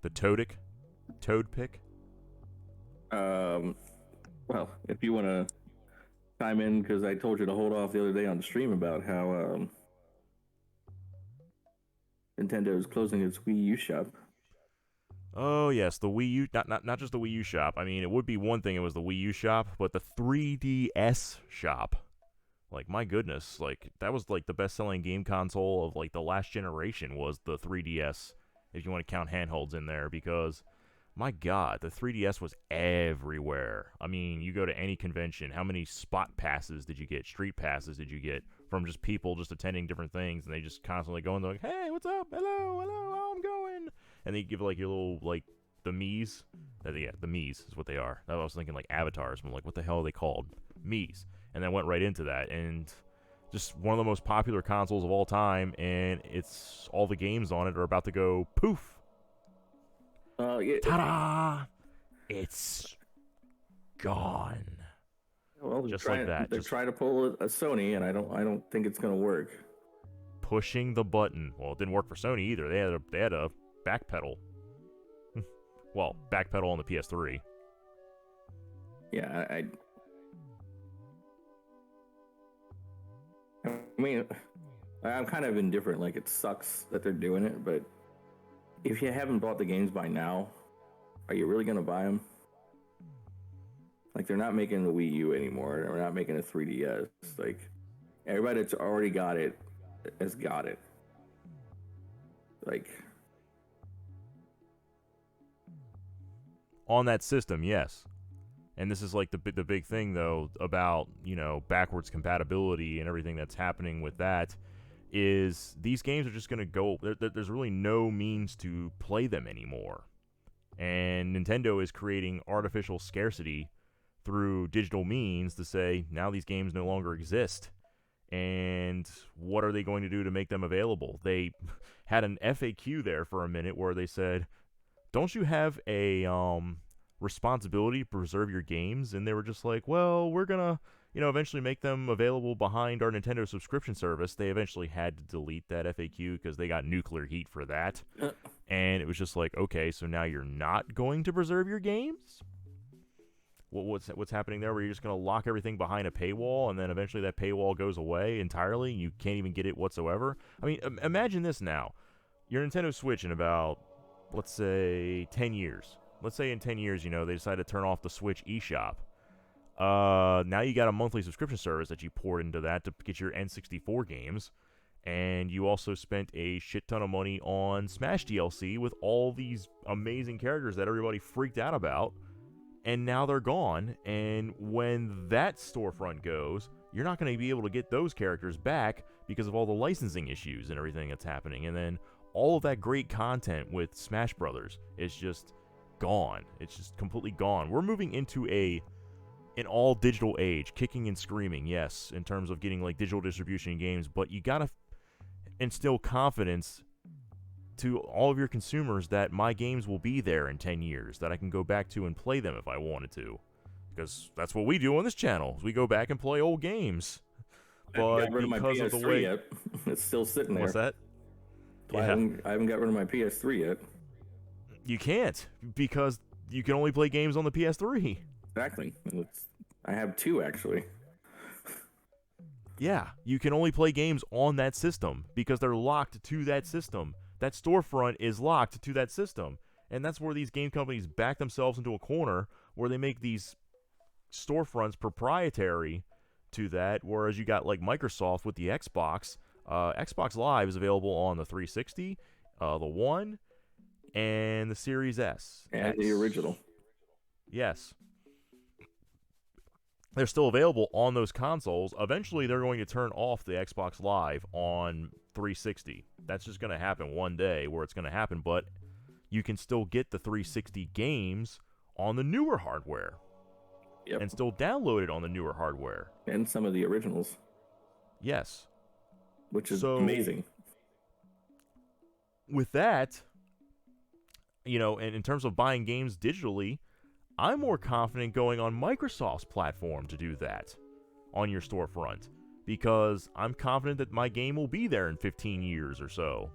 The Toad pick. Um, well, if you want to chime in, because I told you to hold off the other day on the stream about how Nintendo is closing its Wii U shop. Oh yes, the Wii U, not just the Wii U shop. I mean, it would be one thing it was the Wii U shop, but the 3DS shop. Like, my goodness, like, that was like the best-selling game console of like the last generation was the 3DS, if you want to count handhelds in there, because my God, the 3DS was everywhere. I mean, you go to any convention, how many spot passes did you get, street passes did you get from just people just attending different things, and they just constantly go and they're like, hey, what's up? Hello, how I'm going? And they give like your little, like, the Miis. Yeah, the Miis is what they are. I was thinking like avatars. I'm like, what the hell are they called? Miis. And then went right into that, and just one of the most popular consoles of all time, and it's all the games on it are about to go poof. Yeah. Ta-da! It's gone. Well, just like that. They're trying to pull a Sony, and I don't think it's gonna work. Pushing the button. Well, it didn't work for Sony either. They had a backpedal. Well, backpedal on the PS3. Yeah, I mean, I'm kind of indifferent. Like, it sucks that they're doing it, but if you haven't bought the games by now, are you really gonna buy them? Like, they're not making the Wii U anymore. They're not making a 3DS. Like, everybody that's already got it has got it. Like, on that system, yes. And this is like the big thing, though, about, you know, backwards compatibility and everything that's happening with that, is these games are just going to go, there's really no means to play them anymore. And Nintendo is creating artificial scarcity through digital means to say, now these games no longer exist. And what are they going to do to make them available? They had an FAQ there for a minute where they said, don't you have a responsibility to preserve your games? And they were just like, well, we're gonna, you know, eventually make them available behind our Nintendo subscription service. They eventually had to delete that FAQ because they got nuclear heat for that. And it was just like, okay, so now you're not going to preserve your games? What's happening there, where you're just going to lock everything behind a paywall, and then eventually that paywall goes away entirely, and you can't even get it whatsoever? I mean, imagine this now. Your Nintendo Switch in about, let's say, 10 years. Let's say in 10 years, you know, they decide to turn off the Switch eShop. Now you got a monthly subscription service that you poured into that to get your N64 games, and you also spent a shit ton of money on Smash DLC with all these amazing characters that everybody freaked out about, and now they're gone, and when that storefront goes, you're not going to be able to get those characters back because of all the licensing issues and everything that's happening, and then all of that great content with Smash Brothers is just gone. It's just completely gone. We're moving into an all-digital age, kicking and screaming, yes, in terms of getting like digital distribution in games, but you gotta instill confidence to all of your consumers that my games will be there in 10 years, that I can go back to and play them if I wanted to. Because that's what we do on this channel. We go back and play old games. But because of the way... yet. It's still sitting there. What's that? Yeah. I haven't got rid of my PS3 yet. You can't, because you can only play games on the PS3. Exactly. I have two, actually. Yeah, you can only play games on that system because they're locked to that system. That storefront is locked to that system. And that's where these game companies back themselves into a corner where they make these storefronts proprietary to that, whereas you got like Microsoft with the Xbox. Xbox Live is available on the 360, the One, and the Series S. And the original. Yes. They're still available on those consoles. Eventually, they're going to turn off the Xbox Live on 360. That's just going to happen one day where it's going to happen, but you can still get the 360 games on the newer hardware. Yep. And still download it on the newer hardware. And some of the originals. Yes. Which is amazing. With that, you know, and in terms of buying games digitally, I'm more confident going on Microsoft's platform to do that on your storefront, because I'm confident that my game will be there in 15 years or so.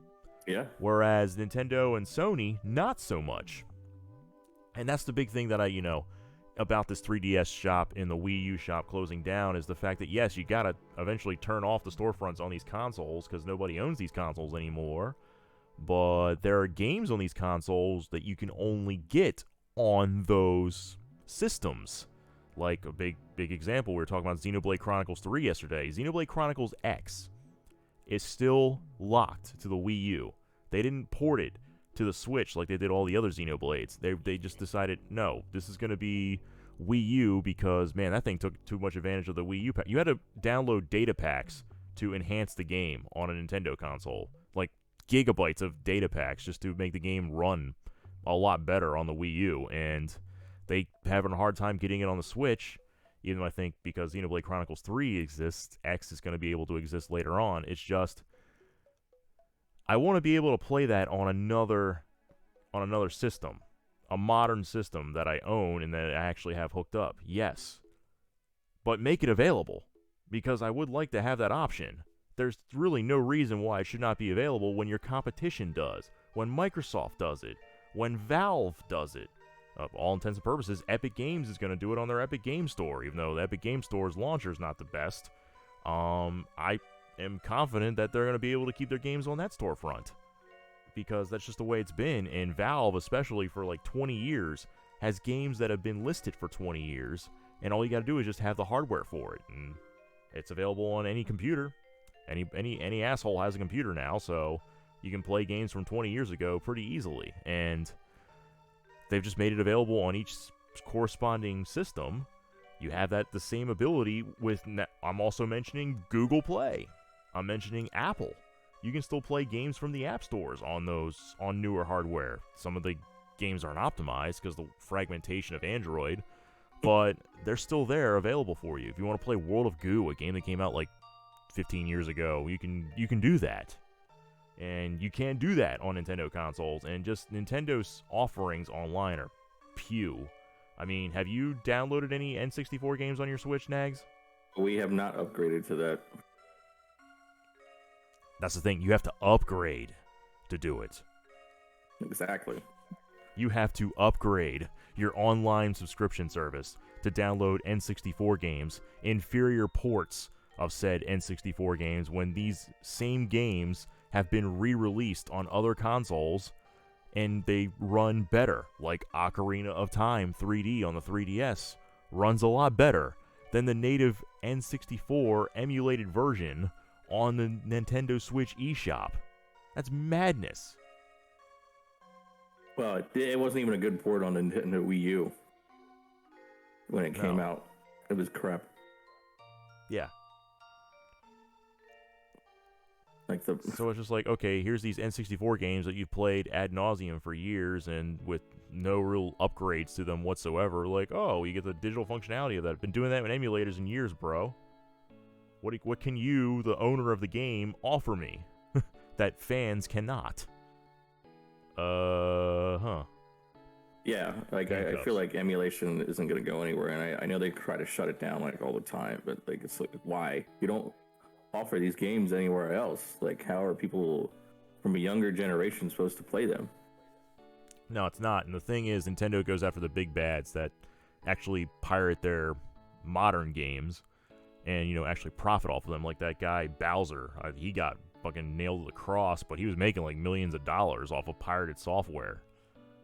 Yeah. Whereas Nintendo and Sony, not so much. And that's the big thing that about this 3DS shop and the Wii U shop closing down, is the fact that, yes, you gotta eventually turn off the storefronts on these consoles because nobody owns these consoles anymore. But there are games on these consoles that you can only get on those systems. Like a big example, we were talking about Xenoblade Chronicles 3 yesterday. Xenoblade Chronicles X is still locked to the Wii U. They didn't port it to the Switch like they did all the other Xenoblades. They just decided, no, this is going to be Wii U, because, man, that thing took too much advantage of the Wii U pack. You had to download data packs to enhance the game on a Nintendo console. Like, gigabytes of data packs just to make the game run a lot better on the Wii U, and they having a hard time getting it on the Switch, even though I think because Xenoblade Chronicles 3 exists, X is going to be able to exist later on. It's just, I want to be able to play that on another system, a modern system that I own and that I actually have hooked up. Yes, but make it available, because I would like to have that option. There's really no reason why it should not be available when your competition does, when Microsoft does it, when Valve does it. Of all intents and purposes, Epic Games is going to do it on their Epic Games Store, even though the Epic Games Store's launcher is not the best. I am confident that they're going to be able to keep their games on that storefront, because that's just the way it's been. And Valve, especially for like 20 years, has games that have been listed for 20 years, and all you got to do is just have the hardware for it, and it's available on any computer. Any asshole has a computer now, so you can play games from 20 years ago pretty easily. And they've just made it available on each corresponding system. You have the same ability with, I'm also mentioning Google Play. I'm mentioning Apple. You can still play games from the app stores on newer hardware. Some of the games aren't optimized because of the fragmentation of Android, but they're still there available for you. If you want to play World of Goo, a game that came out like 15 years ago, you can do that. And you can't do that on Nintendo consoles, and just Nintendo's offerings online are pew. I mean, have you downloaded any N64 games on your Switch, Nags? We have not upgraded to that. That's the thing. You have to upgrade to do it. Exactly. You have to upgrade your online subscription service to download N64 games, inferior ports of said N64 games, when these same games have been re-released on other consoles and they run better. Like Ocarina of Time 3D on the 3DS runs a lot better than the native N64 emulated version on the Nintendo Switch eShop. That's madness. Well, it wasn't even a good port on the Nintendo Wii U when it came out. It was crap. Yeah. So it's just like, okay, here's these N64 games that you've played ad nauseum for years and with no real upgrades to them whatsoever. Like, oh, you get the digital functionality of that. I've been doing that with emulators in years, bro. What can you, the owner of the game, offer me that fans cannot? Yeah, like I feel like emulation isn't going to go anywhere, and I know they try to shut it down like all the time, but like it's like, why? You don't offer these games anywhere else. Like, how are people from a younger generation supposed to play them? No, it's not. And the thing is, Nintendo goes after the big bads that actually pirate their modern games and, actually profit off of them. Like that guy Bowser, he got fucking nailed to the cross, but he was making like millions of dollars off of pirated software.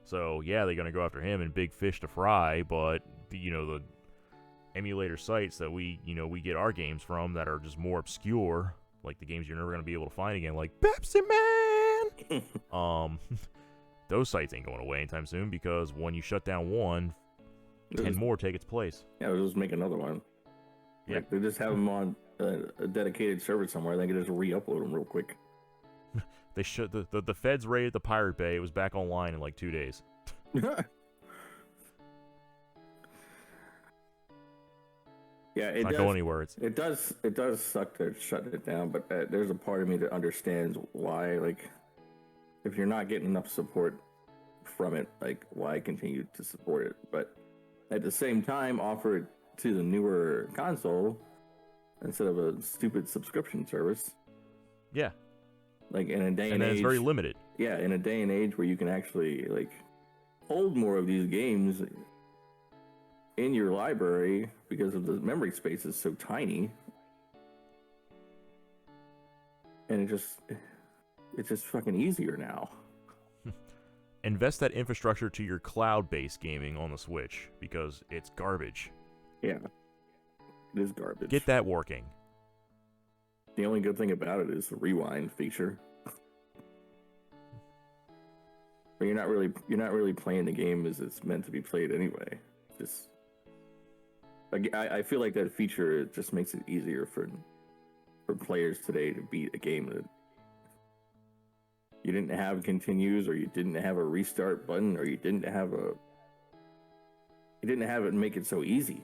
So yeah, they're gonna go after him and big fish to fry. But the emulator sites that we get our games from that are just more obscure, like the games you're never gonna be able to find again, like Pepsi Man. Those sites ain't going away anytime soon, because when you shut down one, 10 more take its place. Yeah, they'll just make another one. Yeah, like, they just have them on a dedicated server somewhere. They can just re-upload them real quick. They should. The feds raided the Pirate Bay. It was back online in like 2 days. Yeah, it's not going anywhere. It does suck to shut it down, but there's a part of me that understands why. Like, if you're not getting enough support from it, like, why continue to support it? But At the same time, offer it to the newer console instead of a stupid subscription service. Yeah. Like in a day And then age, it's very limited. Yeah, in a day and age where you can actually like hold more of these games in your library because of the memory space is so tiny, and it's just fucking easier now. Invest that infrastructure to your cloud-based gaming on the Switch because it's garbage. Yeah, it is garbage. Get that working. The only good thing about it is the rewind feature. But you're not really playing the game as it's meant to be played anyway. Just I feel like that feature, it just makes it easier for players today to beat a game that you didn't have continues, or you didn't have a restart button, or you didn't have it make it so easy.